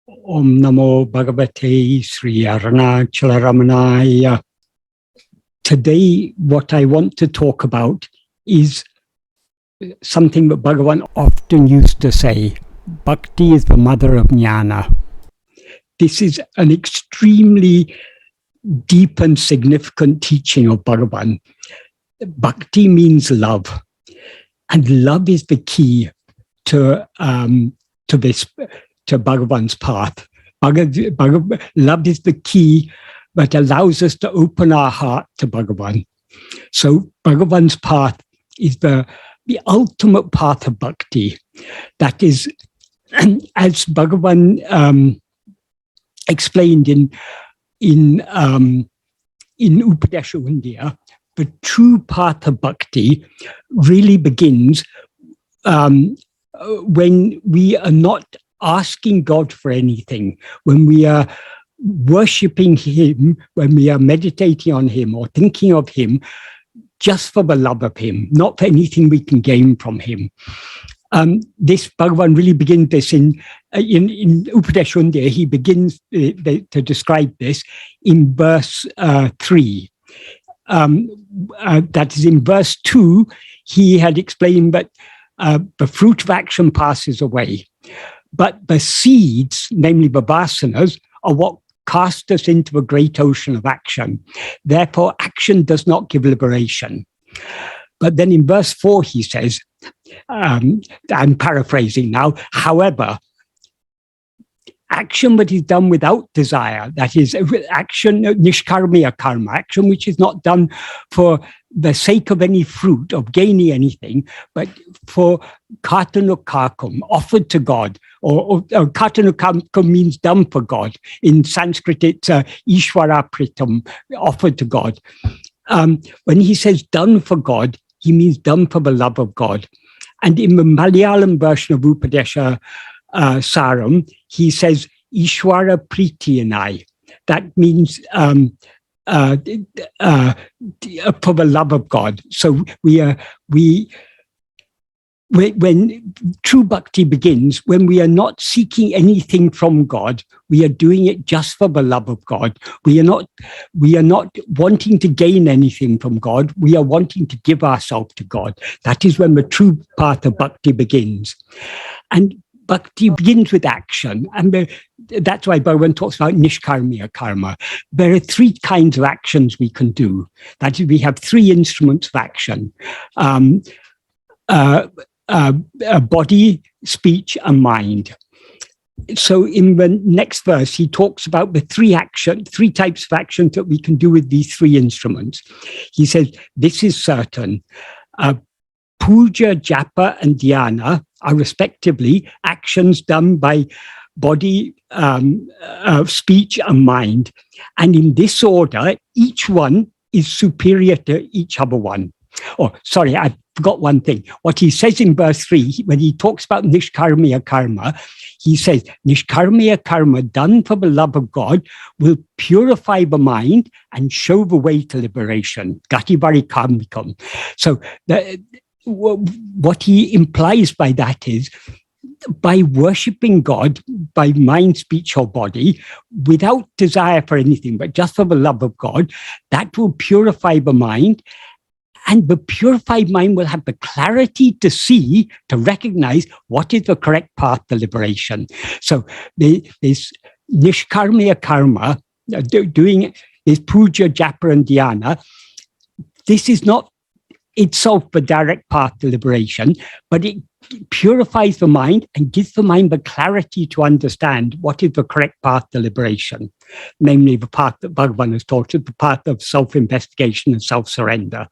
Om Namo Bhagavate Sri Arunachala Ramana. Today, what I want to talk about is something that Bhagavan often used to say. Bhakti is the mother of jñāna. This is an extremely deep and significant teaching of Bhagavan. Bhakti means love, and love is the key to Bhagavan's path. Love is the key that allows us to open our heart to Bhagavan. So Bhagavan's path is the ultimate path of bhakti. That is, as Bhagavan explained in Upadesha, the true path of bhakti really begins when we are not asking God for anything, when we are worshipping Him, when we are meditating on Him or thinking of Him just for the love of Him, not for anything we can gain from Him. This Bhagavan really begins this in Upadesha. He begins to describe this in verse 3. That is, in verse 2, he had explained that the fruit of action passes away. But the seeds, namely the vasanas, are what cast us into a great ocean of action. Therefore, action does not give liberation. But then in verse 4, he says, I'm paraphrasing now, however, action that is done without desire, that is, action, nishkarmiya karma, action which is not done for the sake of any fruit, of gaining anything, but for kartanukkakum, offered to God, or kartanukkakum means done for God. In Sanskrit, it's ishvara pritam, offered to God. When he says done for God, he means done for the love of God. And in the Malayalam version of Upadesha Saram, he says ishvara pritiyanai. That means for the love of God. So when true bhakti begins, when we are not seeking anything from God, we are doing it just for the love of God. We are not wanting to gain anything from God. We are wanting to give ourselves to God. That is when the true path of bhakti begins. And bhakti begins with action, and that's why Bhagavan talks about nishkarmiya karma. There are three kinds of actions we can do. That is, we have three instruments of action: body, speech, and mind. So in the next verse, he talks about the three types of actions that we can do with these three instruments. He says, this is certain. Puja, japa, and dhyana are respectively actions done by body, speech, and mind. And in this order, each one is superior to each other one. Oh, sorry, I forgot one thing. What he says in verse 3, when he talks about nishkarmiya karma, he says, nishkarmiya karma done for the love of God will purify the mind and show the way to liberation. Gativari karmikam. So what he implies by that is, by worshipping God, by mind, speech, or body, without desire for anything, but just for the love of God, that will purify the mind. And the purified mind will have the clarity to see, to recognize what is the correct path to liberation. So this nishkarmiya karma, doing this puja, japa, and dhyana, this is not itself the direct path to liberation, but it purifies the mind and gives the mind the clarity to understand what is the correct path to liberation, namely the path that Bhagavan has taught us, the path of self-investigation and self-surrender.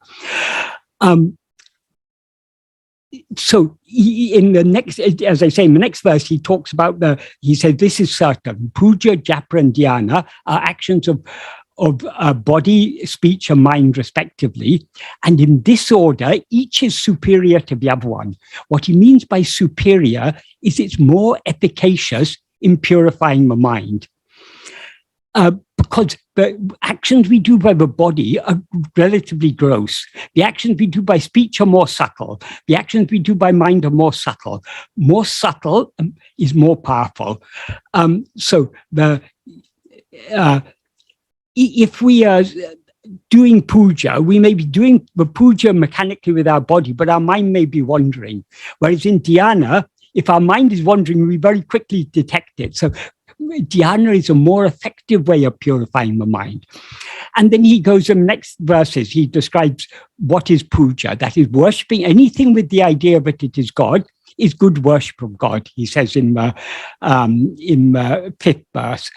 So in the next, as I say, in the next verse, he talks about he says, this is certain. Puja, japa, and dhyana are actions of body, speech, and mind, respectively. And in this order, each is superior to the other one. What he means by superior is it's more efficacious in purifying the mind. Because the actions we do by the body are relatively gross. The actions we do by speech are more subtle. The actions we do by mind are more subtle. More subtle is more powerful. So if we are doing puja, we may be doing the puja mechanically with our body, but our mind may be wandering. Whereas in dhyana, if our mind is wandering, we very quickly detect it. So dhyana is a more effective way of purifying the mind. And then he goes in the next verses, he describes what is puja. That is worshipping anything with the idea that it is God is good worship of God, he says in the 5th verse.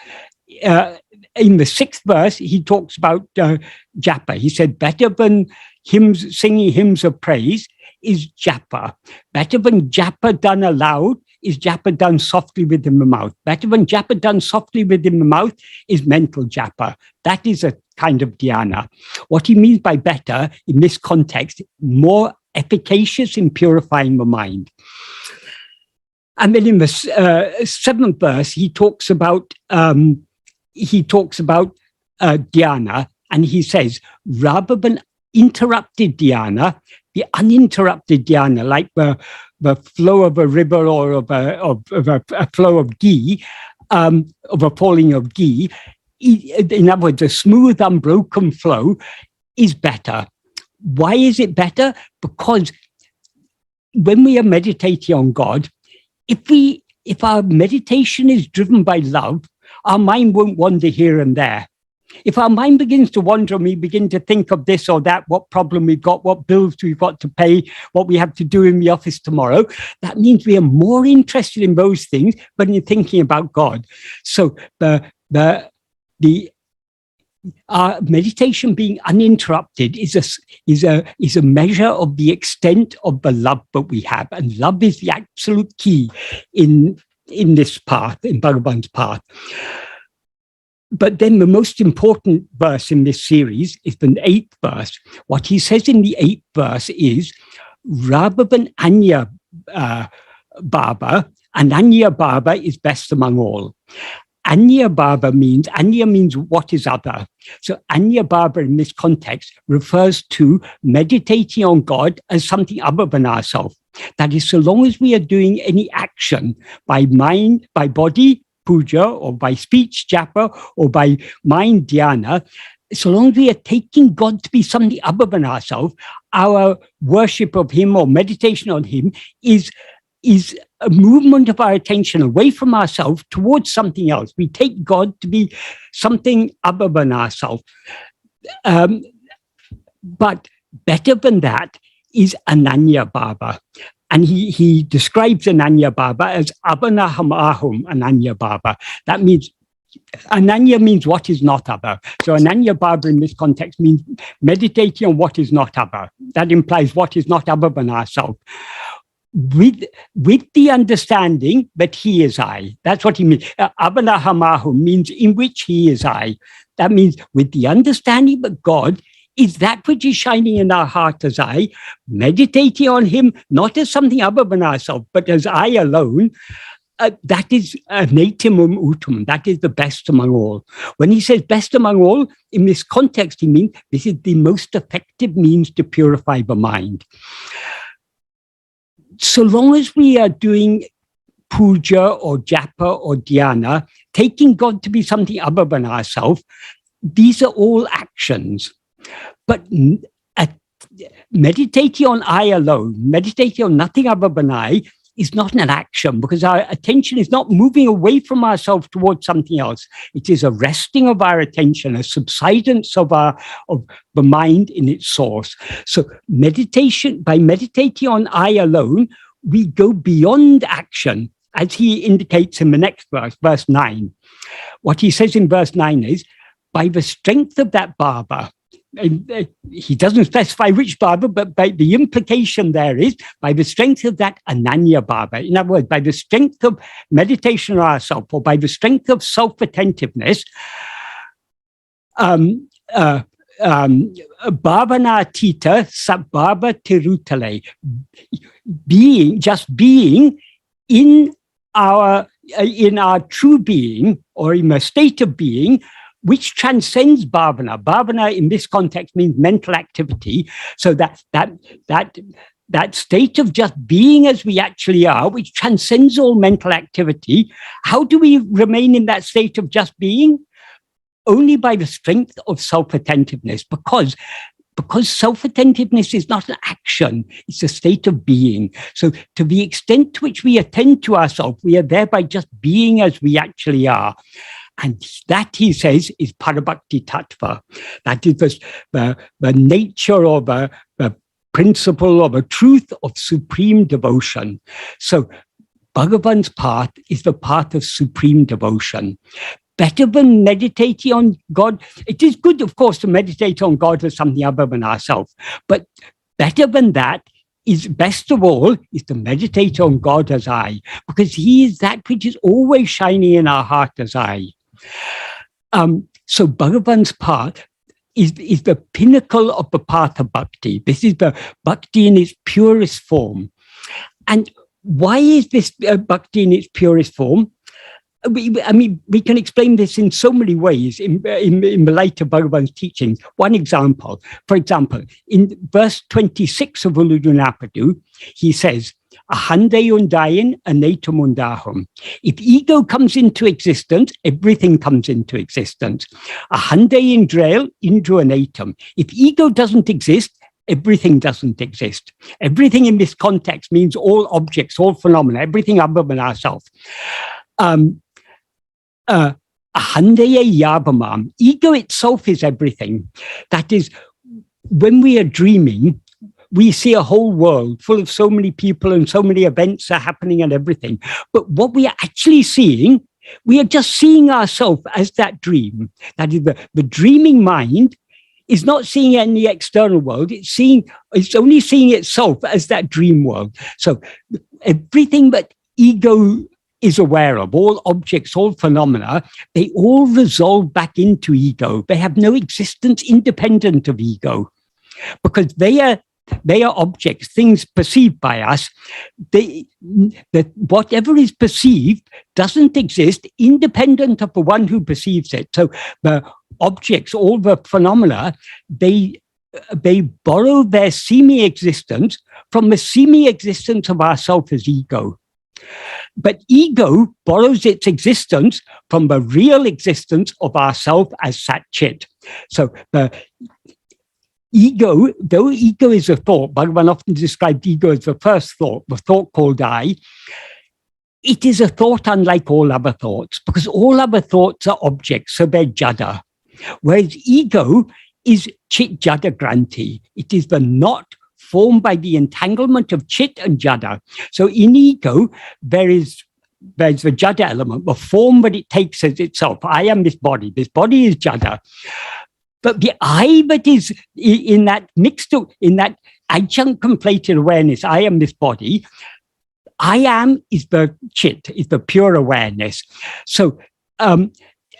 In the 6th verse, he talks about japa. He said, better than hymns, singing hymns of praise is japa. Better than japa done aloud is japa done softly within the mouth. Better than japa done softly within the mouth is mental japa. That is a kind of dhyana. What he means by better in this context, more efficacious in purifying the mind. And then in the 7th verse, he talks about dhyana, and he says, rather than interrupted dhyana, the uninterrupted dhyana, like the flow of a river or of a flow of ghee, of a falling of ghee, in other words, a smooth, unbroken flow is better. Why is it better? Because when we are meditating on God, if our meditation is driven by love, our mind won't wander here and there. If our mind begins to wander and we begin to think of this or that, what problem we've got, what bills we've got to pay, what we have to do in the office tomorrow, that means we are more interested in those things than in thinking about God. So our meditation being uninterrupted is a measure of the extent of the love that we have, and love is the absolute key in this path, in Bhagavan's path. But then the most important verse in this series is the 8th verse. What he says in the 8th verse is, rather than Anya Bhava, Ananya Bhava is best among all. Anya means what is other. So Anya Bhava in this context refers to meditating on God as something other than ourselves. That is, so long as we are doing any action by mind, by body, puja, or by speech, japa, or by mind, dhyana, so long as we are taking God to be something other than ourselves, our worship of him or meditation on him is a movement of our attention away from ourselves towards something else. We take God to be something other than ourselves. But better than that is Ananya Bhava. And he describes Ananya Bhava as Abanaham Ahum Ananya Bhava. That means, Ananya means what is not other. So Ananya Bhava in this context means meditating on what is not other. That implies what is not other than ourselves. With the understanding that he is I. That's what he means. Abanahamahu means in which he is I. That means with the understanding that God is that which is shining in our heart as I, meditating on him not as something other than ourselves, but as I alone. That is natimum utum. That is the best among all. When he says best among all, in this context, he means this is the most effective means to purify the mind. So long as we are doing puja or japa or dhyana, taking God to be something other than ourselves, these are all actions. But meditating on I alone, meditating on nothing other than I, is not an action, because our attention is not moving away from ourselves towards something else. It is a resting of our attention, a subsidence of the mind in its source. So by meditating on I alone, we go beyond action, as he indicates in the next verse, verse 9. What he says in verse 9 is, by the strength of that bhava, he doesn't specify which bhava, but by the implication there is by the strength of that ananya bhava. In other words, by the strength of meditation on ourselves, or by the strength of self-attentiveness, bhavana tita sabhava tirutale, being in our true being, or in a state of being, which transcends bhavana. Bhavana in this context means mental activity. So that state of just being as we actually are, which transcends all mental activity. How do we remain in that state of just being? Only by the strength of self-attentiveness, because self-attentiveness is not an action, it's a state of being. So to the extent to which we attend to ourselves, we are thereby just being as we actually are. And that, he says, is parabhakti tattva. That is the nature of the principle of a truth of supreme devotion. So Bhagavan's path is the path of supreme devotion. Better than meditating on God. It is good, of course, to meditate on God as something other than ourselves. But better than that is, best of all, is to meditate on God as I, because he is that which is always shining in our heart as I. So Bhagavan's path is the pinnacle of the path of bhakti. This is the bhakti in its purest form. And why is this bhakti in its purest form? We can explain this in so many ways in the light of Bhagavan's teachings. One example, for example, in verse 26 of Uninterrupted, he says, Ahande undayin anatum undahum. If ego comes into existence, everything comes into existence. Ahande indrail indru anatum. If ego doesn't exist, everything doesn't exist. Everything in this context means all objects, all phenomena, everything other than ourselves. Ahandeye yabamam. Ego itself is everything. That is, when we are dreaming, we see a whole world full of so many people and so many events are happening and everything. But what we are actually seeing, we are just seeing ourselves as that dream. That is, the dreaming mind is not seeing any external world. It's only seeing itself as that dream world. So everything that ego is aware of, all objects, all phenomena, they all resolve back into ego. They have no existence independent of ego, because they are objects, things perceived by us. Whatever is perceived doesn't exist independent of the one who perceives it. So the objects, all the phenomena, they borrow their semi-existence from the semi-existence of ourself as ego. But ego borrows its existence from the real existence of ourself as Sat Chit. So the ego, though ego is a thought, Bhagavan often described ego as the first thought, the thought called I. It is a thought unlike all other thoughts, because all other thoughts are objects, so they're jada. Whereas ego is chit jada granti. It is the knot formed by the entanglement of chit and jada. So in ego, there's the jada element, the form that it takes as itself. I am this body is jada. But the I that is in that adjunct conflated awareness, I am this body, I am is the chit, is the pure awareness. So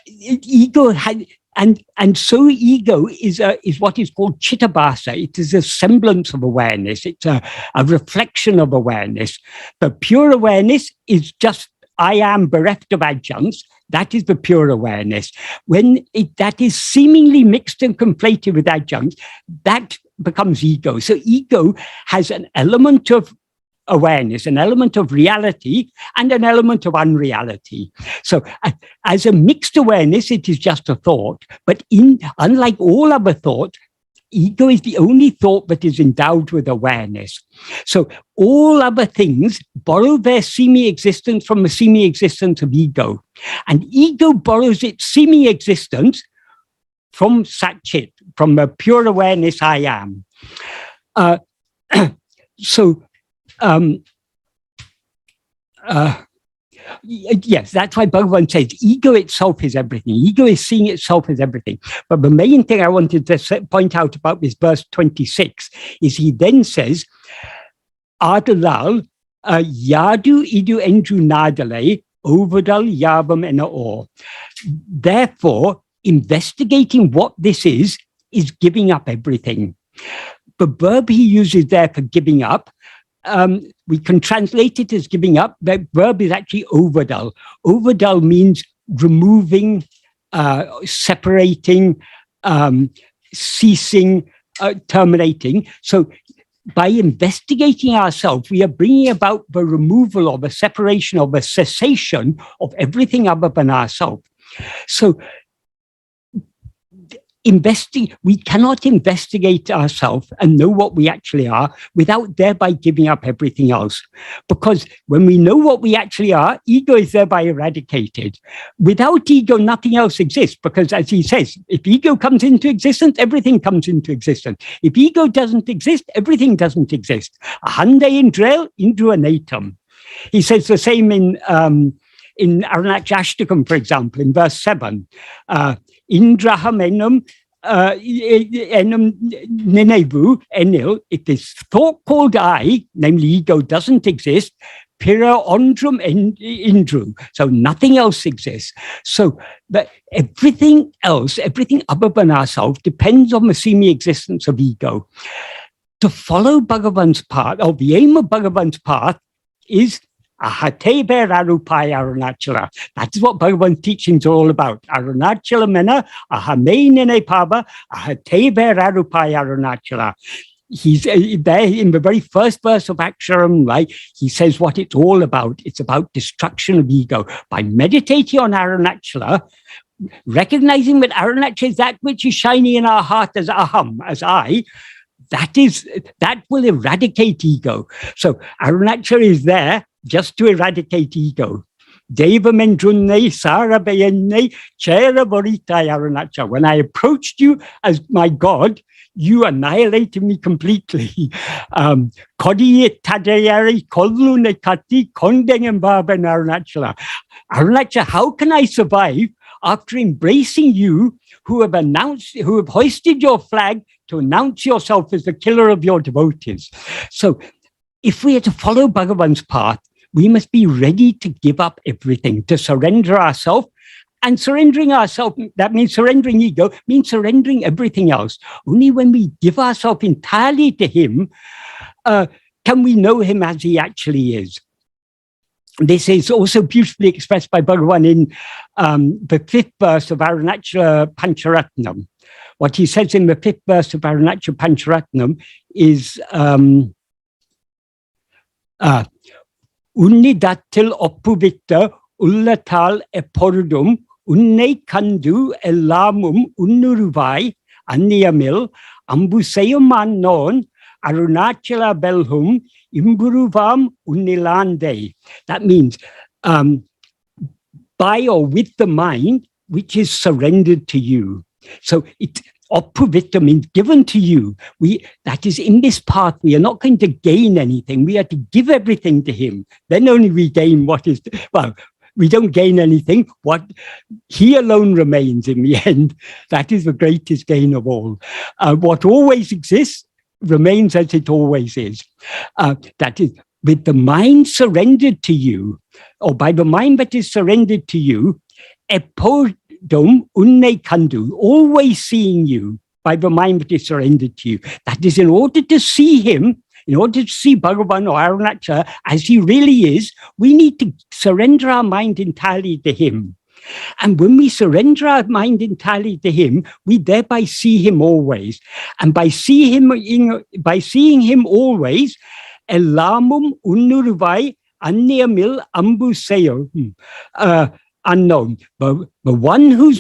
ego had, and so ego is what is called chittabhasa. It is a semblance of awareness. It's a reflection of awareness. The pure awareness is just I am bereft of adjuncts. That is the pure awareness. When that is seemingly mixed and conflated with adjuncts, that becomes ego. So ego has an element of awareness, an element of reality, and an element of unreality. So as a mixed awareness, it is just a thought. But unlike all other thoughts, ego is the only thought that is endowed with awareness. So all other things borrow their semi-existence from the semi-existence of ego. And ego borrows its semi-existence from Sat Chit, from the pure awareness I am. Yes, that's why Bhagavan says ego itself is everything. Ego is seeing itself as everything. But the main thing I wanted to point out about this verse 26 is he then says, Adalal yadu idu endru nadale overdal yavam ena or. Therefore, investigating what this is giving up everything. The verb he uses there for giving up, we can translate it as giving up. The verb is actually overdal. Overdal means removing separating, ceasing, terminating. So by investigating ourselves, we are bringing about the removal of a separation, of a cessation of everything other than ourselves. So we cannot investigate ourselves and know what we actually are without thereby giving up everything else. Because when we know what we actually are, ego is thereby eradicated. Without ego, nothing else exists, because as he says, if ego comes into existence, everything comes into existence. If ego doesn't exist, everything doesn't exist. Ahande indrel indruanatam. He says the same in Arunachala Ashrama, for example, in verse 7. Indraham enum nenevu enil. If this thought called I, namely ego, doesn't exist, pira ondrum indru. So nothing else exists. So that everything else, everything other than ourselves, depends on the semi-existence of ego. To follow Bhagavan's path, or the aim of Bhagavan's path, is Ahate Arupaya Arunachala. That's what Bhagavan's teachings are all about. Arunachala mena, ahame nene pava, ahate Arupaya Arunachala. He's there in the very first verse of Aksharam, right? He says what it's all about. It's about destruction of ego. By meditating on Arunachala, recognizing that Arunachala is that which is shining in our heart as aham, as I, that will eradicate ego. So Arunachala is there just to eradicate ego. Deva mendrunne sarabayenne chera borita Arunachala. When I approached you as my God, you annihilated me completely. Kodi tadayari kolune kati kondengem baben Arunachala. Arunachala, how can I survive after embracing you, who have hoisted your flag to announce yourself as the killer of your devotees? So if we are to follow Bhagavan's path, we must be ready to give up everything, to surrender ourselves. And surrendering ourselves, that means surrendering ego, means surrendering everything else. Only when we give ourselves entirely to him, can we know him as he actually is. This is also beautifully expressed by Bhagavan in the 5th verse of Arunachala Pancharatnam. What he says in the 5th verse of Arunachala Pancharatnam is Unnidattil oppuvitta ullatal epordum unne kandu elamum unnuruvai anniyamil ambuseyum annon Arunachala belhum imburuvam unnilande. That means by or with the mind which is surrendered to you. So it opuvita means given to you. That is, in this path, we are not going to gain anything. We are to give everything to him. Then only we gain what is, well, we don't gain anything. What he alone remains in the end. That is the greatest gain of all. What always exists remains as it always is. That is, with the mind surrendered to you, or by the mind that is surrendered to you, epodum unne kandu, always seeing you by the mind that is surrendered to you. That is, in order to see him, in order to see Bhagavan or Arunachala as he really is, we need to surrender our mind entirely to him. And when we surrender our mind entirely to him, we thereby see him always. And by seeing him always, elamum unnuruvai anniyamil ambuseyo, unknown. But the one who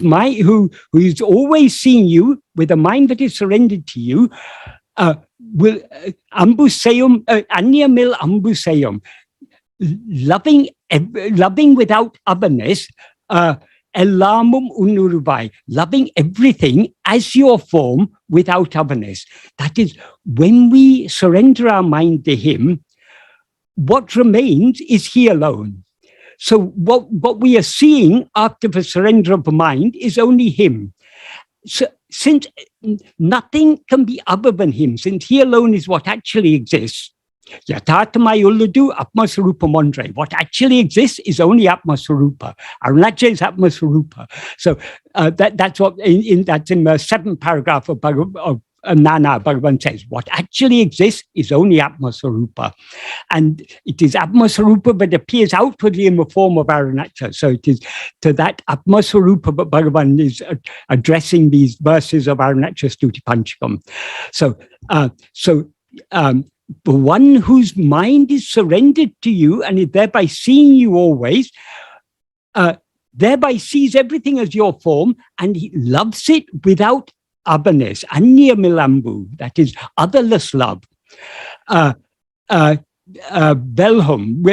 is always seeing you with a mind that is surrendered to you, will ambuseyum anniyamil ambuseyum, loving without otherness. Elamum unnuruvai, loving everything as your form without otherness. That is, when we surrender our mind to him, what remains is he alone. So what we are seeing after the surrender of the mind is only him. So, since nothing can be other than him, since he alone is what actually exists, Yatatmayulladu Atma-vichara Mondre. What actually exists is only Atma-vichara. Arunachala is Atma-vichara. So that's what that's in the 7th paragraph of jnāna, Bhagavan says, what actually exists is only Atma-swarupa. And it is Atma-swarupa, but appears outwardly in the form of Arunachala. So it is to that Atma-swarupa, but Bhagavan is addressing these verses of Arunachala Stuti Panchakam. So, the one whose mind is surrendered to you and is thereby seeing you always, thereby sees everything as your form, and he loves it without otherness, anya milambu, that is otherless love. Belhum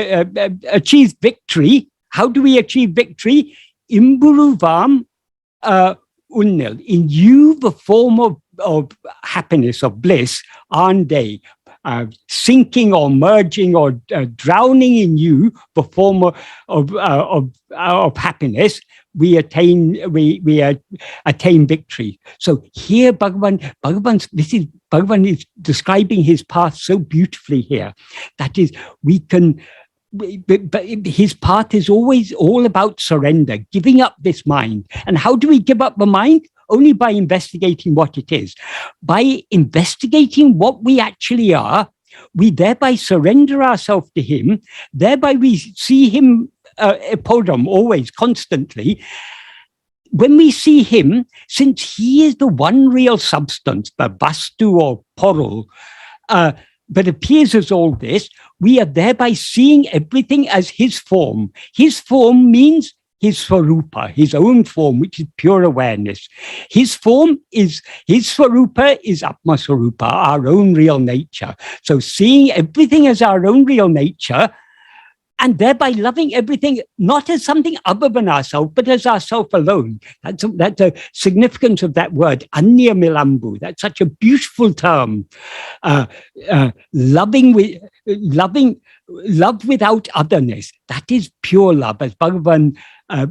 achieves victory. How do we achieve victory? Imburuvam unnil. In you, the form of happiness, of bliss, ande, sinking or merging or drowning in you, the form of happiness, we attain victory. So here, Bhagavan is describing his path so beautifully here. That is, we can. But his path is always all about surrender, giving up this mind. And how do we give up the mind? Only by investigating what it is. By investigating what we actually are, we thereby surrender ourselves to him. Thereby we see him epodom, always, constantly. When we see him, since he is the one real substance, the vastu or porul, but appears as all this, we are thereby seeing everything as his form. His form means his swarupa, his own form, which is pure awareness. His form is, his swarupa is Atma-swarupa, our own real nature. So seeing everything as our own real nature, and thereby loving everything not as something other than ourselves, but as ourself alone. That's the significance of that word, anya milambu. That's such a beautiful term. Love without otherness. That is pure love, as Bhagavan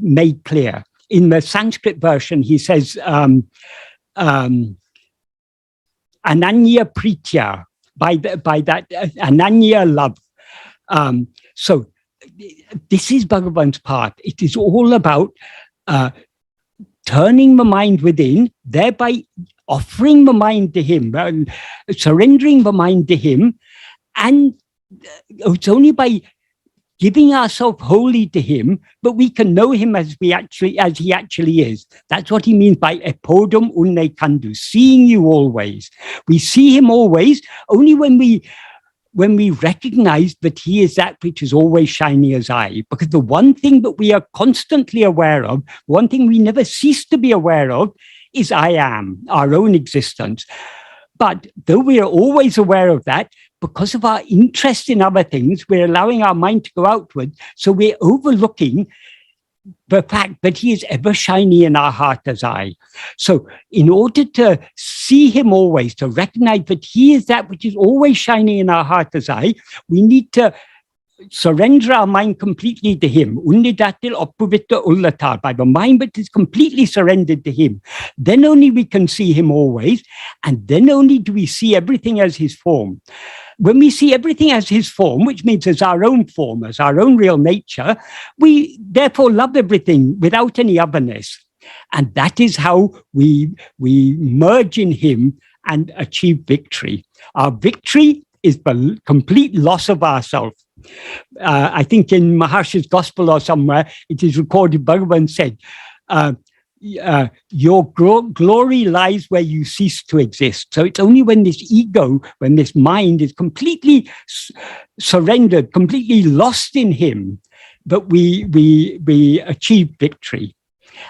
made clear. In the Sanskrit version, he says, ananya pritya, by that ananya love. So this is Bhagavan's path. It is all about turning the mind within, thereby offering the mind to him, surrendering the mind to him. And it's only by giving ourselves wholly to him, but we can know him as he actually is. That's what he means by epodum unne kandu, seeing you always. We see him always only when we recognize that he is that which is always shining as I. Because the one thing that we are constantly aware of, one thing we never cease to be aware of, is I am, our own existence. But though we are always aware of that, because of our interest in other things, we're allowing our mind to go outward. So we're overlooking the fact that he is ever shiny in our heart as I. So in order to see him always, to recognize that he is that which is always shining in our heart as I, we need to surrender our mind completely to him. Unnidatil opuvita ullatar, by the mind that is completely surrendered to him. Then only we can see him always, and then only do we see everything as his form. When we see everything as his form, which means as our own form, as our own real nature, we therefore love everything without any otherness. And that is how we merge in him and achieve victory. Our victory is the complete loss of ourselves. I think in Maharshi's Gospel or somewhere, it is recorded, Bhagavan said, your glory lies where you cease to exist. So it's only when this ego, when this mind is completely surrendered, completely lost in him, that we achieve victory.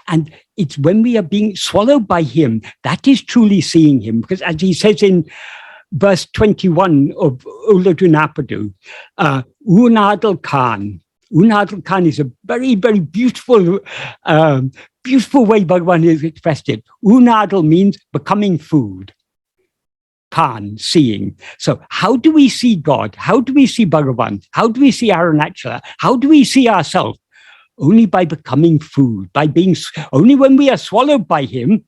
And it's when we are being swallowed by him, that is truly seeing him. Because as he says in verse 21 of Uladunapadu, Unadal Khan. Unadal Khan is a very, very beautiful, beautiful way Bhagavan has expressed it. Unadal means becoming food. Khan, seeing. So how do we see God? How do we see Bhagavan? How do we see Arunachala? How do we see ourselves? Only by becoming food, by being, only when we are swallowed by him,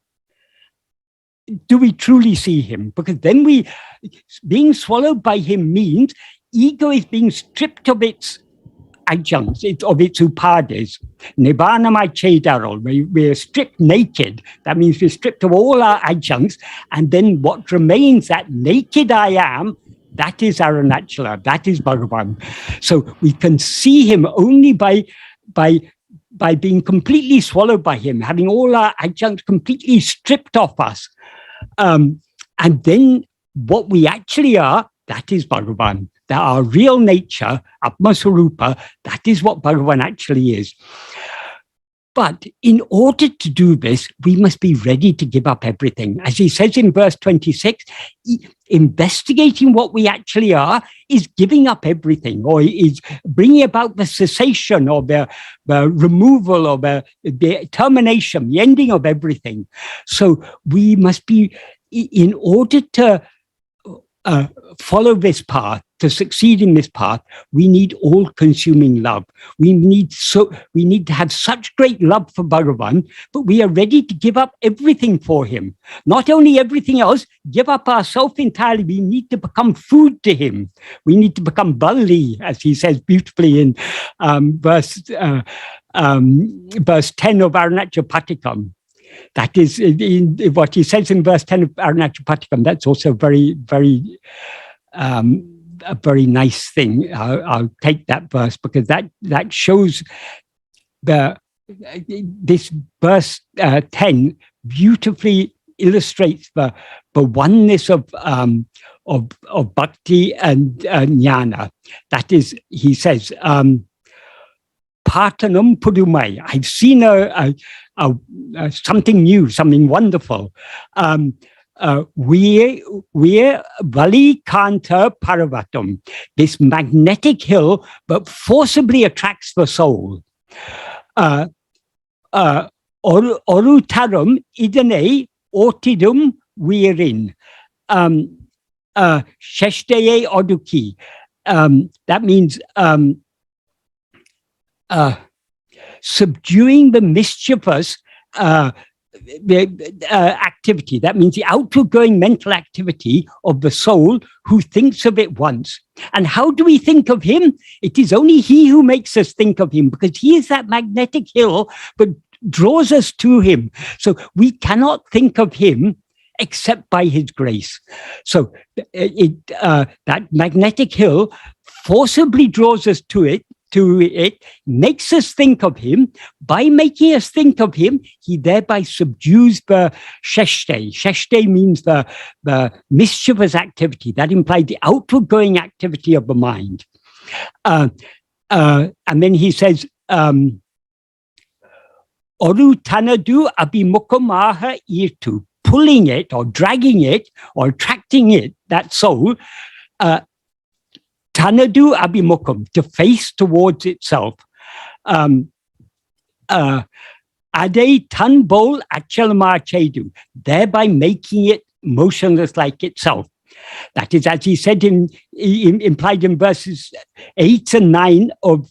do we truly see him? Because then being swallowed by him means ego is being stripped of its adjuncts of its upadis. Nibbānamai chedarol, we're stripped naked. That means we're stripped of all our adjuncts, and then what remains, that naked I am, that is Arunachala, that is Bhagavan. So we can see him only by being completely swallowed by him, having all our adjuncts completely stripped off us. And then what we actually are, that is Bhagavan. That our real nature, Atma-vichara, that is what Bhagavan actually is. But in order to do this, we must be ready to give up everything. As he says in verse 26, investigating what we actually are is giving up everything, or is bringing about the cessation or the removal or the termination, the ending of everything. So we must be, in order to follow this path, to succeed in this path, we need all-consuming love. We need to have such great love for Bhagavan, but we are ready to give up everything for him. Not only everything else, give up ourselves entirely. We need to become food to him. We need to become Bali, as he says beautifully in verse 10 of Arunachala Patikam. That is what he says in verse 10 of Arunachala Patikam. That's also very, very a very nice thing. I'll take that verse because that shows this verse 10 beautifully illustrates the oneness of bhakti and jnana. That is, he says, Patanam pudumai. I've seen something new, something wonderful. We're Vali Kanta Paravatam, this magnetic hill, but forcibly attracts the soul. Orutaram idane otidum weerin. Sheshteye oduki. That means subduing the mischievous activity. That means the outward going mental activity of the soul who thinks of it once. And how do we think of him? It is only he who makes us think of him, because he is that magnetic hill, but draws us to him. So we cannot think of him except by his grace. So that magnetic hill forcibly draws us to it, makes us think of him. By making us think of him, he thereby subdues the sheshte. Sheshte means the mischievous activity. That implies the outward going activity of the mind. And then he says, Oru tanadu abhimukhamaha irtu, pulling it or dragging it or attracting it, that soul, Tanadu abhimukham, to face towards itself. Ade tanbol achalama chedu, thereby making it motionless like itself. That is, as he said implied in verses 8 and 9 of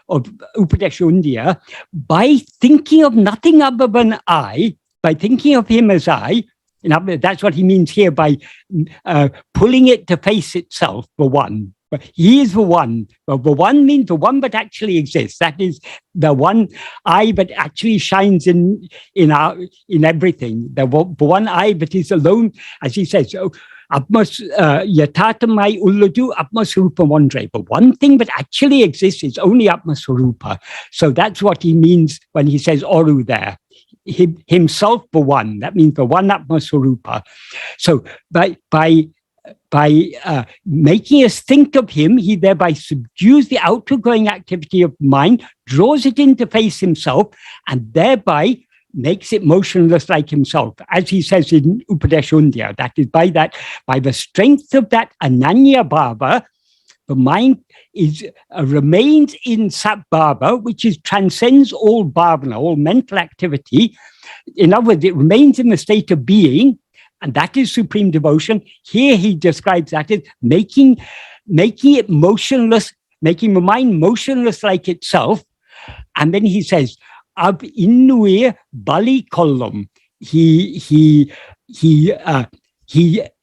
Upadesha, by thinking of nothing other than I, by thinking of him as I, that's what he means here by pulling it to face itself, the one. But he is the one. Well, the one means the one that actually exists. That is the one I that actually shines in everything. The one I that is alone, as he says. So, yatatamai ulladu Atma-vichara wandre. But one thing that actually exists is only Atma-vichara. So that's what he means when he says Oru there. Himself the one. That means the one Atma-vichara. So by making us think of him, he thereby subdues the outward going activity of mind, draws it into face himself, and thereby makes it motionless like himself. As he says in Upadesha, that is by the strength of that ananya bhava, the mind remains in sat bhava, which transcends all bhavana, all mental activity. In other words, it remains in the state of being, and that is supreme devotion. Here he describes that as making it motionless, making the mind motionless like itself. And then he says, Ab innuir bali kollam. He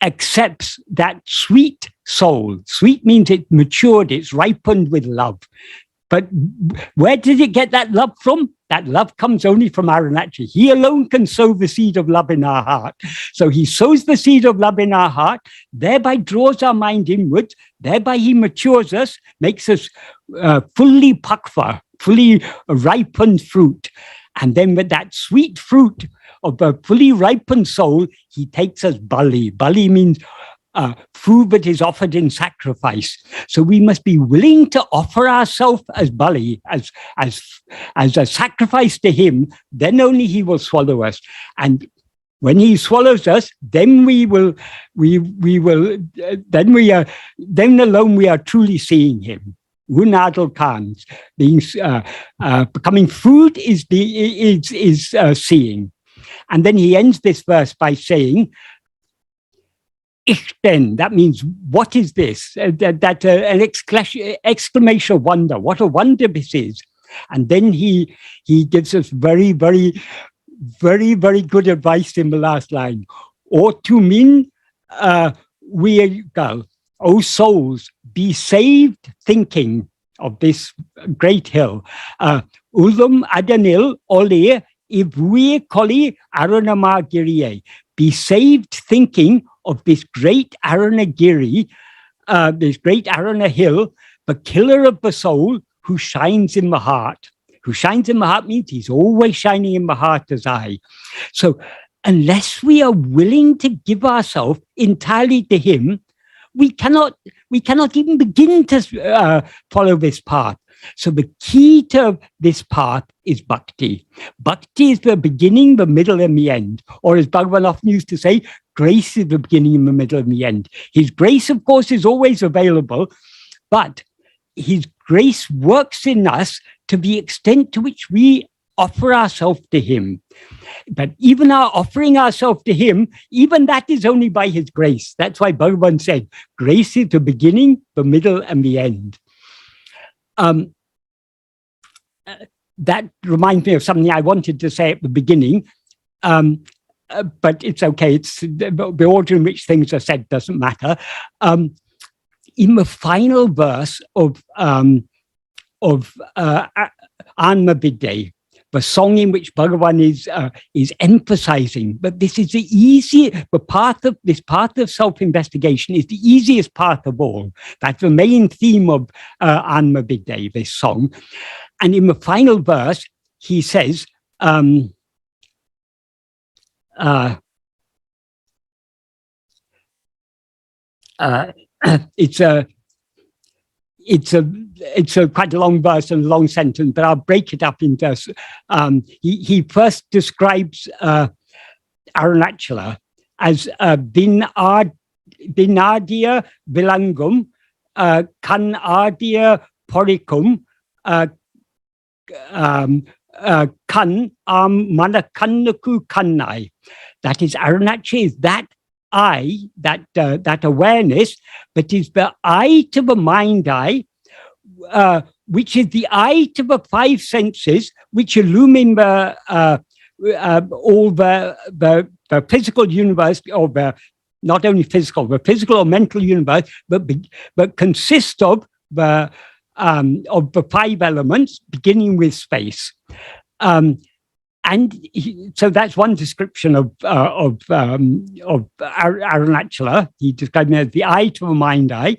accepts that sweet soul. Sweet means it matured, it's ripened with love. But where did it get that love from? That love comes only from Arunachala. He alone can sow the seed of love in our heart. So he sows the seed of love in our heart, thereby draws our mind inwards, thereby he matures us, makes us fully pakva, fully ripened fruit. And then with that sweet fruit of a fully ripened soul, he takes us bali. Bali means food that is offered in sacrifice. So we must be willing to offer ourselves as bali, as a sacrifice to him. Then only he will swallow us. And when he swallows us, then then alone we are truly seeing him. Unadal Khan's being becoming food is seeing. And then he ends this verse by saying, Ich denn, that means, what is this? An exclamation of wonder, what a wonder this is. And then he gives us very, very, very, very good advice in the last line. O tu min go, O souls, be saved thinking of this great hill. Ulum adanil ole ivue koli arunamagiriye. Be saved thinking of this great Arunagiri, this great Aruna hill, the killer of the soul who shines in the heart. Who shines in the heart means he's always shining in the heart as I. So unless we are willing to give ourselves entirely to him, we cannot even begin to follow this path. So the key to this path is bhakti. Bhakti is the beginning, the middle, and the end. Or as Bhagavan often used to say, grace is the beginning, and the middle, and the end. His grace, of course, is always available, but his grace works in us to the extent to which we offer ourselves to him. But even our offering ourselves to him, even that is only by his grace. That's why Bhagavan said, grace is the beginning, the middle, and the end. That reminds me of something I wanted to say at the beginning, but it's okay. It's the order in which things are said doesn't matter. In the final verse of Atma-vichara, the song in which Bhagavan is emphasizing, but this is the path of self-investigation is the easiest path of all. That's the main theme of Atma-vichara, this song. And in the final verse, he says, it's a quite a long verse and a long sentence, but I'll break it up into. He first describes Arunachala as Binadia Vilangum, Kanadia Poricum, Kan Manakannaku Kannai. That is, Arunachala is that I, that awareness, but is the I to the mind eye, which is the I to the five senses, which illumine all the physical universe, or the not only physical, the physical or mental universe, but consist of the five elements, beginning with space. So that's one description of Arunachala. He described me as the eye to the mind eye,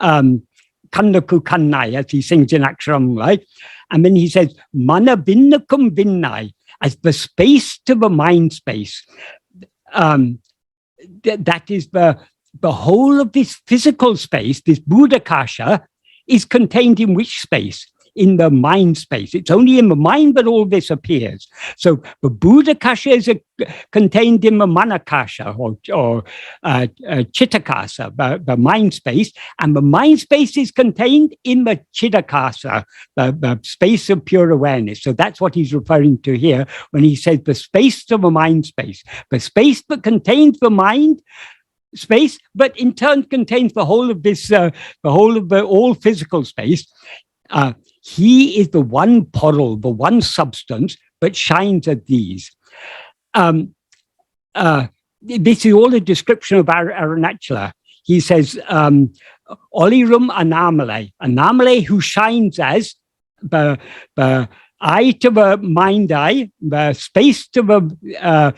kannaku kannai, as he sings in Aksharam, right? And then he says, mana vinnakum vinnai, as the space to the mind space. That is the whole of this physical space, this Buddhakasha, is contained in which space? In the mind space. It's only in the mind that all this appears. So the Buddhakasha is contained in the Manakasha or Chittakasa, the mind space, and the mind space is contained in the Chittakasa, the space of pure awareness. So that's what he's referring to here when he says the space of the mind space. The space that contains the mind space, but in turn contains the whole of this, all physical space. He is the one portal, the one substance that shines at these. This is all a description of Arunachala. He says, Olirum Anamale, Anamale who shines as I to the mind eye, the space to the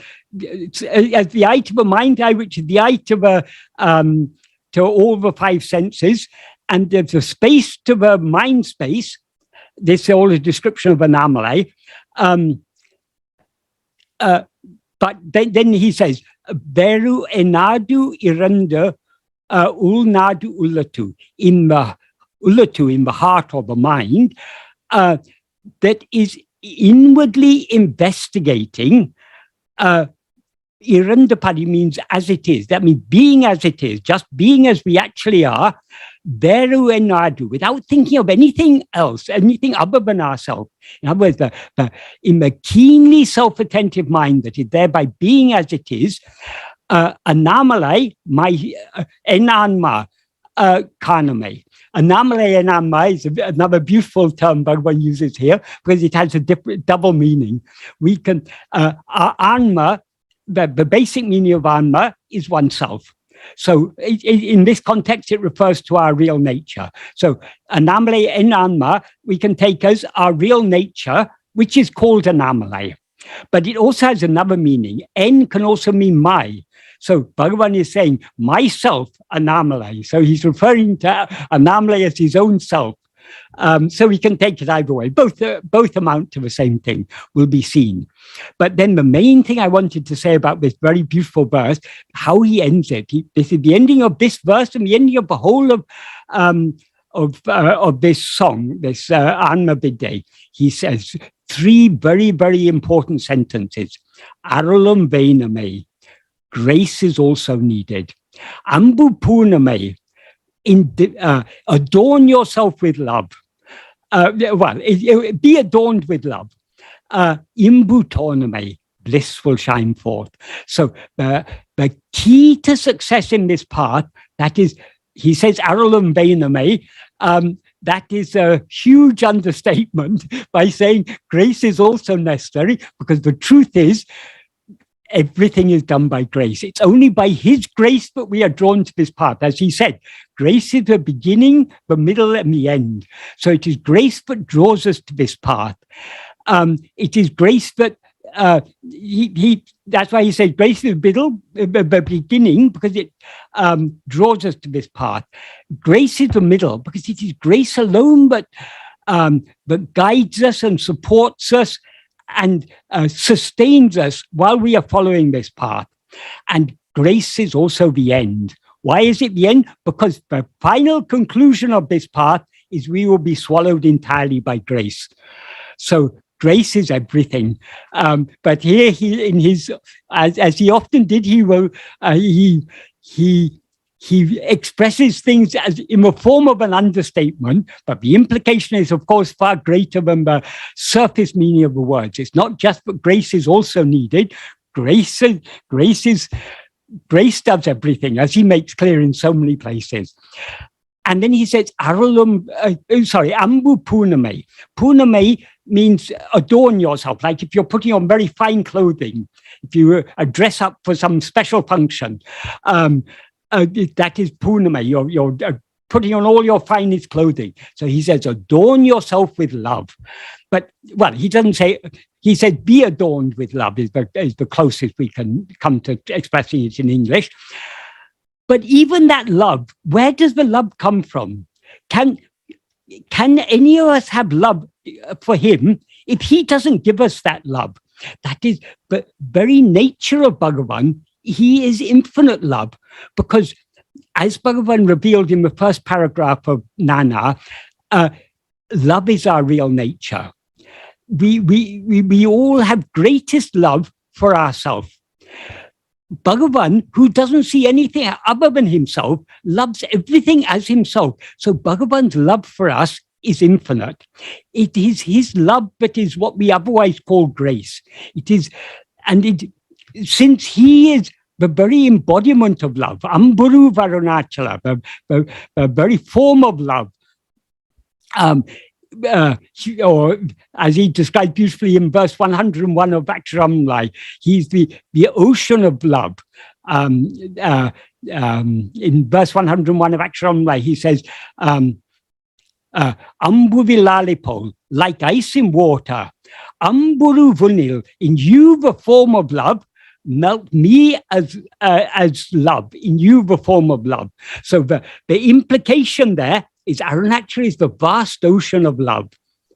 as the eye to the mind eye, which is the eye to the to all the five senses, and there's the space to the mind space. This is all a description of anomaly. But then he says, "Beru enadu iranda ulnadu ulatu," in the ulatu, in the heart or the mind, that is inwardly investigating. Irandapadi means as it is. That means being as it is, just being as we actually are. Beru enadu, without thinking of anything else, anything other than ourselves. In other words, in the keenly self-attentive mind that is there by being as it is, anamalai, my enanma, kaname. Anomaly enanma is another beautiful term Bhagavan uses here because it has a different double meaning. We can, anma, the basic meaning of anma is oneself. So in this context, it refers to our real nature. So anomaly enanma, we can take as our real nature, which is called anomaly. But it also has another meaning. En can also mean my. So Bhagavan is saying, myself, anomaly. So he's referring to anomaly as his own self. So we can take it either way. Both amount to the same thing, will be seen. But then the main thing I wanted to say about this very beautiful verse, how he ends it. This is the ending of this verse and the ending of the whole of this song, this Anma Bide. He says three very, very important sentences. Arulam Vename. Grace is also needed. Ambu Purname. Adorn yourself with love. Be adorned with love. Imbu torname, bliss will shine forth. So the key to success in this path, that is, he says, Arulam Vename, that is a huge understatement by saying grace is also necessary, because the truth is, everything is done by grace. It's only by his grace that we are drawn to this path. As he said, grace is the beginning, the middle, and the end. So it is grace that draws us to this path. It is grace that that's why he says grace is the middle, the beginning, because it draws us to this path. Grace is the middle, because it is grace alone that guides us and supports us and sustains us while we are following this path. And grace is also the end. Why is it the end? Because the final conclusion of this path is we will be swallowed entirely by grace. So grace is everything. But here he, in his, as he often did, he expresses things as in the form of an understatement, but the implication is, of course, far greater than the surface meaning of the words. It's not just that grace is also needed. Grace does everything, as he makes clear in so many places. And then he says, Ambu Purname. Purname means adorn yourself, like if you're putting on very fine clothing, if you dress up for some special function. That is Purname, you're putting on all your finest clothing. So he says, adorn yourself with love. But, well, he doesn't say, he says, be adorned with love is the closest we can come to expressing it in English. But even that love, where does the love come from? Can any of us have love for him if he doesn't give us that love? That is the very nature of Bhagavan. He is infinite love, because as Bhagavan revealed in the first paragraph of Nana, love is our real nature. We all have greatest love for ourselves. Bhagavan, who doesn't see anything other than himself, loves everything as himself. So Bhagavan's love for us is infinite. It is his love that is what we otherwise call grace. It is, since he is the very embodiment of love, Amburu Arunachala, the very form of love, or as he described beautifully in verse 101 of Aksharamlai, he's the ocean of love. In verse 101 of Aksharamlai, he says, Ambu Vilalipo, like ice in water. Amburu vunil, in you the form of love, melt me as love, in you the form of love. So the implication there is Arunachala is the vast ocean of love.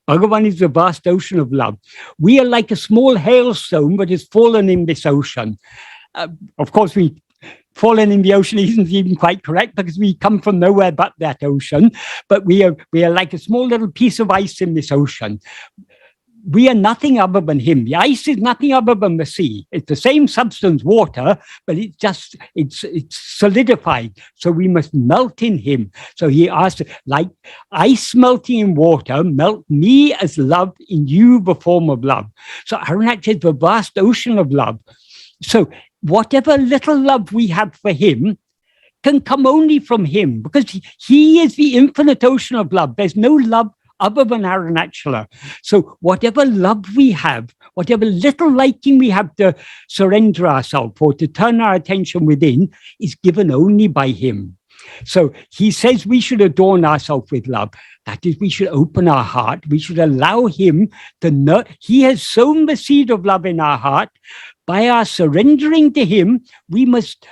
Bhagavan is the vast ocean of love. We are like a small hailstone that has fallen in this ocean. Of course, we fallen in the ocean isn't even quite correct because we come from nowhere but that ocean. But we are like a small little piece of ice in this ocean. We are nothing other than him. The ice is nothing other than the sea. It's the same substance, water, but it's solidified. So we must melt in him. So he asked, like ice melting in water, melt me as love in you, the form of love. So Arunachala is the vast ocean of love. So whatever little love we have for him can come only from him, because he is the infinite ocean of love. There's no love other than Arunachala. So whatever love we have, whatever little liking we have to surrender ourselves or to turn our attention within, is given only by him. So he says we should adorn ourselves with love. That is, we should open our heart. We should allow him to know. He has sown the seed of love in our heart. By our surrendering to him, we must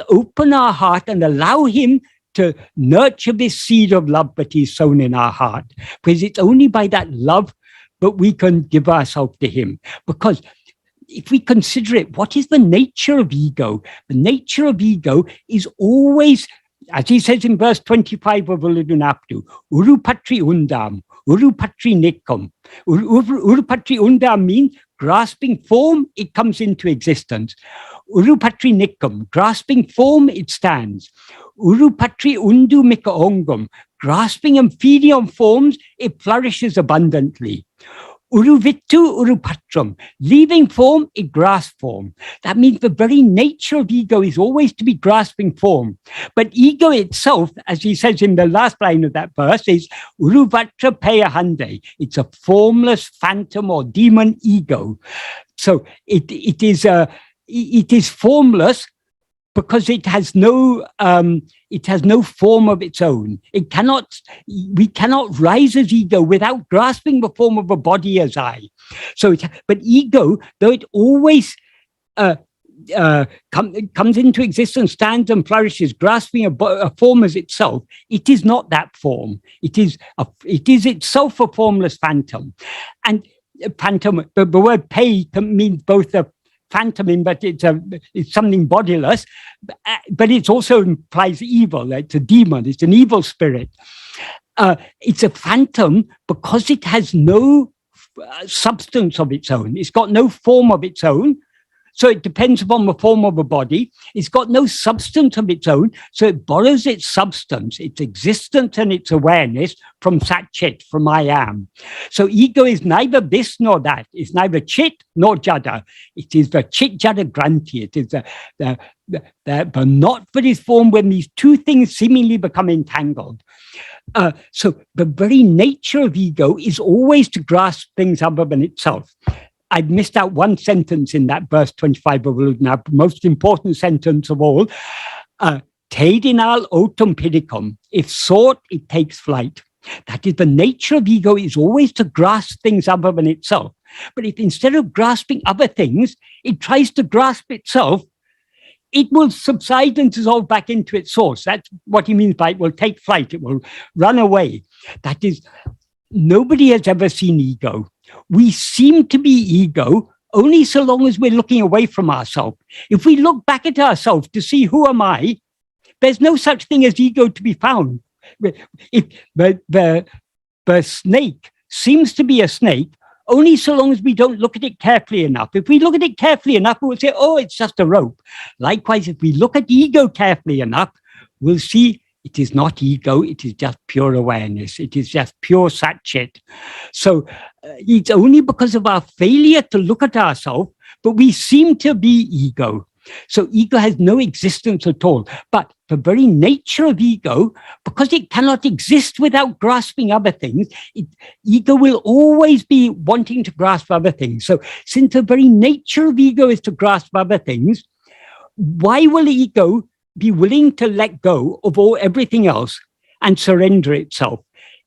open our heart and allow him to nurture this seed of love that he's sown in our heart. Because it's only by that love that we can give ourselves to him. Because if we consider it, what is the nature of ego? The nature of ego is always, as he says in verse 25 of Uludunaptu, Urupatri undam, Urupatri nikkam. Urupatri undam means grasping form, it comes into existence. Urupatri nikkam, grasping form, it stands. Urupatri undu mika ongam, grasping and feeding on forms, it flourishes abundantly. Uruvittu urupatram, leaving form, it grasps form. That means the very nature of ego is always to be grasping form. But ego itself, as he says in the last line of that verse, is uruvatra payahande. It's a formless phantom or demon ego. So it is formless because it has no form of its own. We cannot rise as ego without grasping the form of a body as I. So, but ego, though it always comes into existence, stands and flourishes, grasping a form as itself, it is not that form. It is itself a formless phantom. And phantom, the word pay means both a phantom, but it's something bodiless, but it also implies evil. It's a demon. It's an evil spirit. It's a phantom because it has no substance of its own. It's got no form of its own. So it depends upon the form of a body. It's got no substance of its own. So it borrows its substance, its existence and its awareness from Sat-Chit, from I am. So ego is neither this nor that. It's neither Chit nor Jada. It is the Chit Jada Granti. It is the knot that is formed when these two things seemingly become entangled. So the very nature of ego is always to grasp things other than itself. I'd missed out one sentence in that verse 25 of Uludna, most important sentence of all. Tedinal otum pidicum. If sought, it takes flight. That is, the nature of ego is always to grasp things other than itself. But if instead of grasping other things, it tries to grasp itself, it will subside and dissolve back into its source. That's what he means by it will take flight. It will run away. That is, nobody has ever seen ego. We seem to be ego only so long as we're looking away from ourselves. If we look back at ourselves to see who am I, there's no such thing as ego to be found. If the snake seems to be a snake only so long as we don't look at it carefully enough. If we look at it carefully enough, we'll say, oh, it's just a rope. Likewise, if we look at ego carefully enough, we'll see it is not ego, it is just pure awareness. It is just pure Sat-Chit. So it's only because of our failure to look at ourselves, but we seem to be ego. So ego has no existence at all. But the very nature of ego, because it cannot exist without grasping other things, ego will always be wanting to grasp other things. So since the very nature of ego is to grasp other things, why will ego be willing to let go of everything else and surrender itself?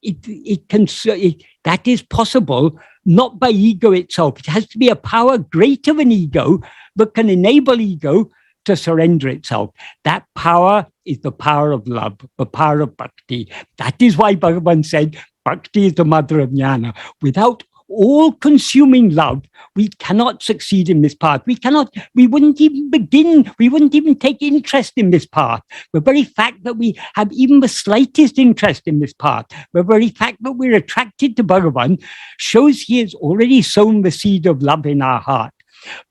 that is possible not by ego itself. It has to be a power greater than ego that can enable ego to surrender itself. That power is the power of love, the power of bhakti. That is why Bhagavan said, Bhakti is the mother of jnana. Without all-consuming love, we cannot succeed in this path. We wouldn't even begin, we wouldn't even take interest in this path. The very fact that we have even the slightest interest in this path, the very fact that we're attracted to Bhagavan, shows he has already sown the seed of love in our heart.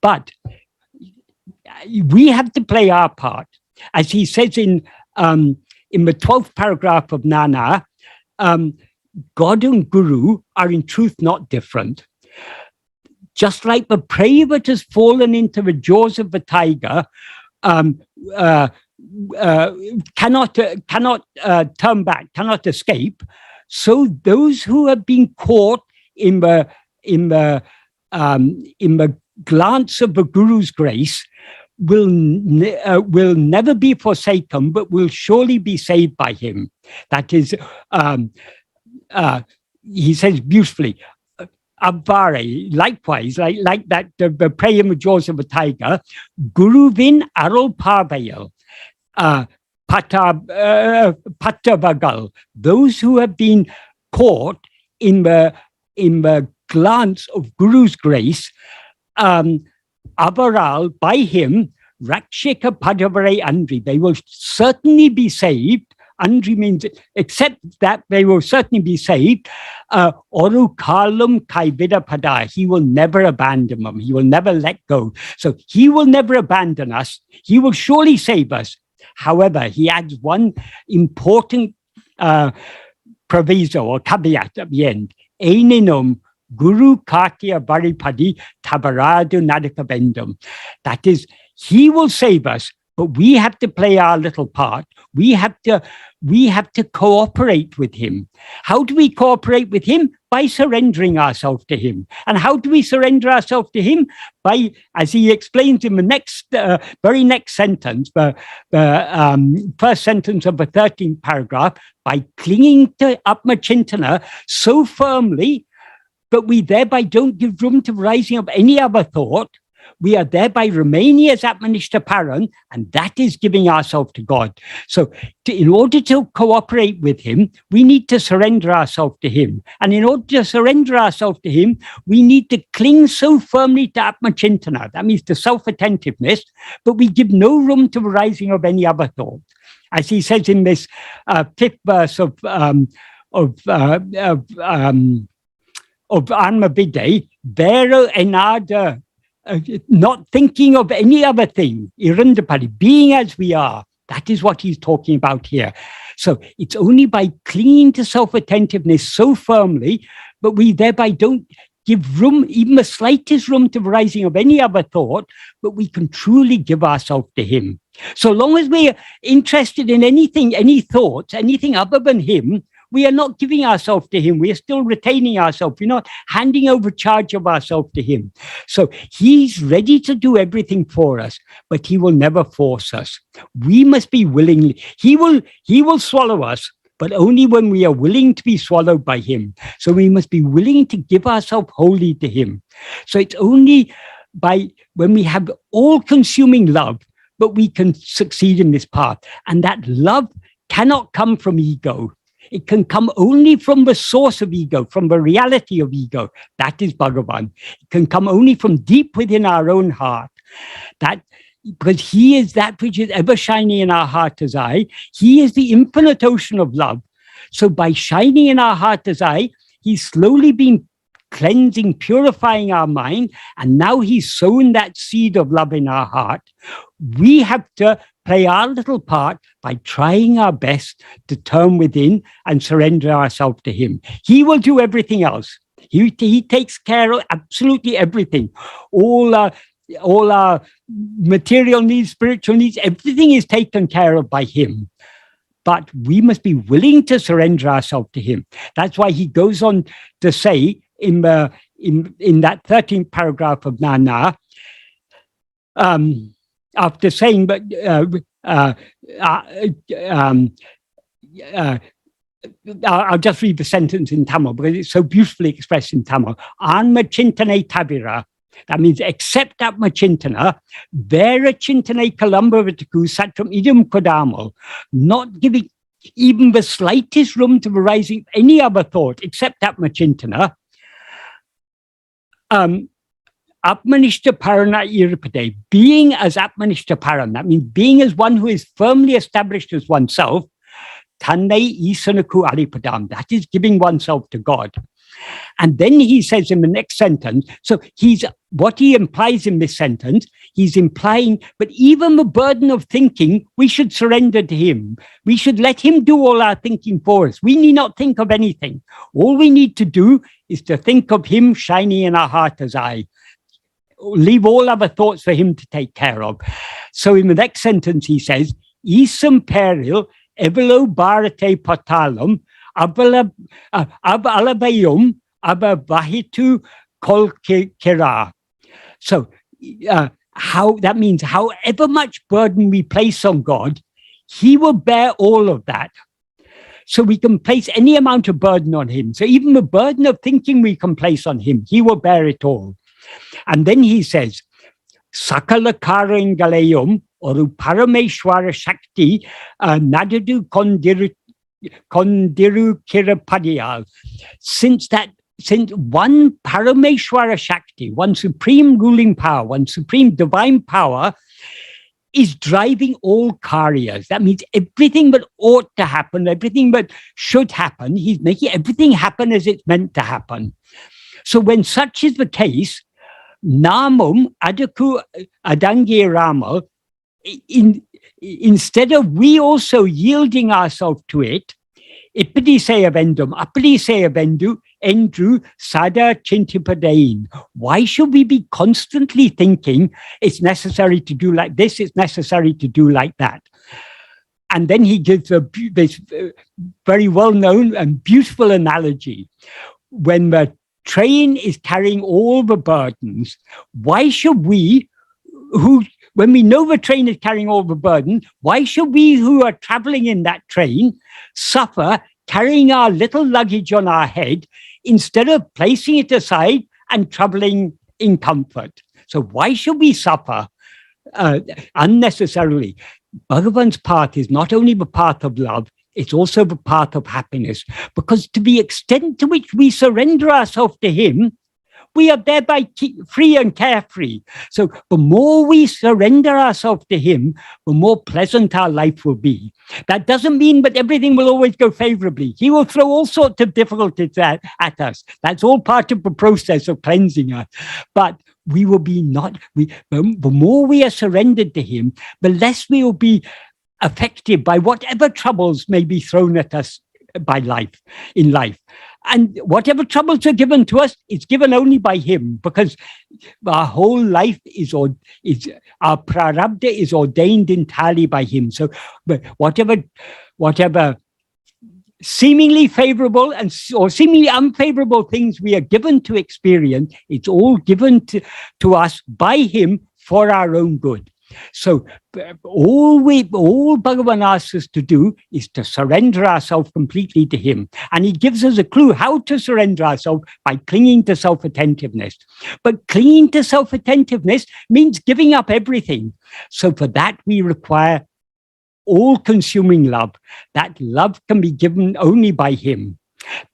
But we have to play our part. As he says in the 12th paragraph of Nana, God and Guru are in truth not different. Just like the prey that has fallen into the jaws of the tiger cannot turn back, cannot escape, so those who have been caught in the glance of the Guru's grace will never be forsaken, but will surely be saved by him. That is, he says beautifully, Abvare, likewise, like that, the prey in the jaws of a tiger, Guruvin Arul Parvayal, Patavagal, those who have been caught in the glance of Guru's grace, Avaral, by him, Rakshika Padavare Andri, they will certainly be saved. Andri means, except that they will certainly be saved. Oru Kalam Kaivida Pada, he will never abandon them. He will never let go. So he will never abandon us. He will surely save us. However, he adds one important proviso or caveat at the end. Eninum Guru Kartya Varipadi Tabaradu Nadakabendum. That is, he will save us, but we have to play our little part. We have to cooperate with him. How do we cooperate with him? By surrendering ourselves to him. And how do we surrender ourselves to him? By, as he explains in the next, very next sentence, the first sentence of the 13th paragraph, by clinging to Atma-vichara so firmly that we thereby don't give room to the rising of any other thought. We are thereby remaining as Atmanishta Paran, and that is giving ourselves to God. So in order to cooperate with him, we need to surrender ourselves to him. And in order to surrender ourselves to him, we need to cling so firmly to Atma-vichara. That means to self-attentiveness, but we give no room to the rising of any other thought. As he says in this fifth verse of Anma-vidde, Vero enada, not thinking of any other thing, irundapari, being as we are. That is what he's talking about here. So it's only by clinging to self-attentiveness so firmly, but we thereby don't give room, even the slightest room, to the rising of any other thought, but we can truly give ourselves to him. So long as we're interested in anything, any thoughts, anything other than him, we are not giving ourselves to him. We are still retaining ourselves. We're not handing over charge of ourselves to him. So he's ready to do everything for us, but he will never force us. We must be willingly. He will swallow us, but only when we are willing to be swallowed by him. So we must be willing to give ourselves wholly to him. So it's only by when we have all-consuming love, but we can succeed in this path. And that love cannot come from ego. It can come only from the source of ego, from the reality of ego. That is Bhagavan. It can come only from deep within our own heart. That, because he is that which is ever shining in our heart as I. He is the infinite ocean of love. So by shining in our heart as I, he's slowly been cleansing, purifying our mind, and now he's sown that seed of love in our heart. We have to play our little part by trying our best to turn within and surrender ourselves to him. He will do everything else. He takes care of absolutely everything. All our material needs, spiritual needs, everything is taken care of by him. But we must be willing to surrender ourselves to him. That's why he goes on to say in that 13th paragraph of Nana, after saying, but I'll just read the sentence in Tamil because it's so beautifully expressed in Tamil. Anma chintane tabira. That means accept Atma-chintana, vera chintane kalambavataku satram idam kodamal, not giving even the slightest room to arising any other thought except Atma-chintana. Atmanishta parana iripade, being as Atmanishta paran, that means being as one who is firmly established as oneself, Tannai isanaku alipadam, that is giving oneself to God. And then he says in the next sentence, so what he implies in this sentence, he's implying, but even the burden of thinking, we should surrender to him. We should let him do all our thinking for us. We need not think of anything. All we need to do is to think of him shining in our heart as I. Leave all other thoughts for him to take care of. So in the next sentence, he says, Isam peril, evelo barate patalam, abalabayum, ababahitu kol kira. So how that means however much burden we place on God, he will bear all of that. So we can place any amount of burden on him. So even the burden of thinking we can place on him, he will bear it all. And then he says, Sakala karangalayum oru parameshwara shakti nadadu kondiru kirapadiyal. Since one parameshwara shakti, one supreme ruling power, one supreme divine power is driving all karyas. That means everything that ought to happen, everything that should happen, he's making everything happen as it's meant to happen. So when such is the case, namum adaku adangi rama, instead of we also yielding ourselves to it, ipadiseya vendum, apadiseya vendu, endru sada chintipadain. Why should we be constantly thinking it's necessary to do like this, it's necessary to do like that? And then he gives this very well-known and beautiful analogy. When the train is carrying all the burdens, why should we, when we know the train is carrying all the burden, why should we who are traveling in that train suffer carrying our little luggage on our head instead of placing it aside and traveling in comfort? So why should we suffer unnecessarily? Bhagavan's path is not only the path of love, it's also the path of happiness, because to the extent to which we surrender ourselves to him, we are thereby free and carefree. So the more we surrender ourselves to him, the more pleasant our life will be. That doesn't mean that everything will always go favorably. He will throw all sorts of difficulties at us. That's all part of the process of cleansing us. But we will be the more we are surrendered to him, the less we will be affected by whatever troubles may be thrown at us in life. And whatever troubles are given to us, it's given only by him, because our whole life is our prarabdha is ordained entirely by him. So whatever seemingly favorable or seemingly unfavorable things we are given to experience, it's all given to us by him for our own good. So all Bhagavan asks us to do is to surrender ourselves completely to him. And he gives us a clue how to surrender ourselves by clinging to self-attentiveness. But clinging to self-attentiveness means giving up everything. So for that, we require all-consuming love. That love can be given only by him.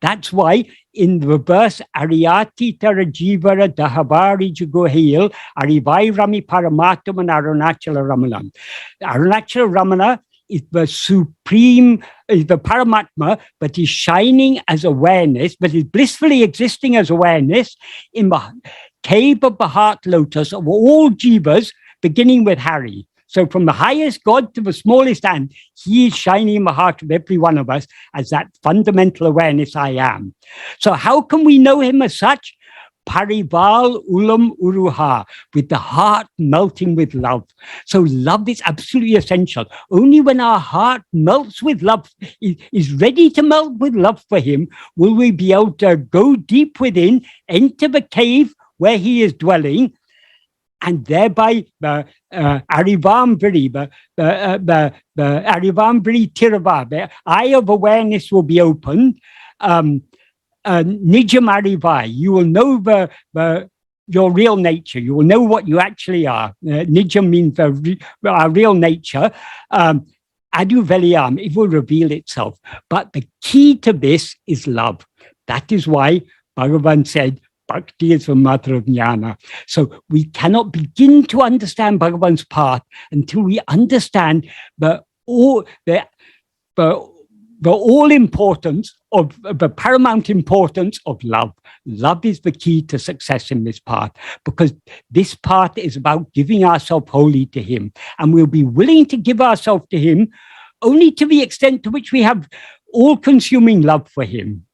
That's why in the verse, Ariyati Tara Jivara Dahavari Jugohil, Arivai Rami Paramatam and Arunachala Ramana. Arunachala Ramana is the supreme, is the Paramatma, but is shining as awareness, but is blissfully existing as awareness in the cave of the heart lotus of all jivas, beginning with Hari. So from the highest God to the smallest ant, he is shining in the heart of every one of us as that fundamental awareness I am. So how can we know him as such? Parival ulam uruha, with the heart melting with love. So love is absolutely essential. Only when our heart melts with love, is ready to melt with love for him, will we be able to go deep within, enter the cave where he is dwelling, and thereby Arivam Viri, Arivam Viri Tirava, the eye of awareness will be opened. Nijam Arivai, you will know your real nature. You will know what you actually are. Nijam means our real nature. Adu Veliam, it will reveal itself. But the key to this is love. That is why Bhagavan said, Bhakti is the mother of jnāna. So we cannot begin to understand Bhagavan's path until we understand the all-importance of the paramount importance of love. Love is the key to success in this path, because this path is about giving ourselves wholly to him. And we'll be willing to give ourselves to him only to the extent to which we have all-consuming love for him.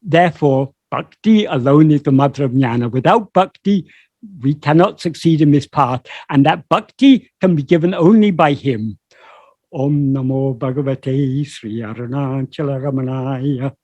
Therefore, Bhakti alone is the mother of jnāna. Without Bhakti, we cannot succeed in this path. And that Bhakti can be given only by him. Om Namo Bhagavate Sri Arunachala Ramanaya.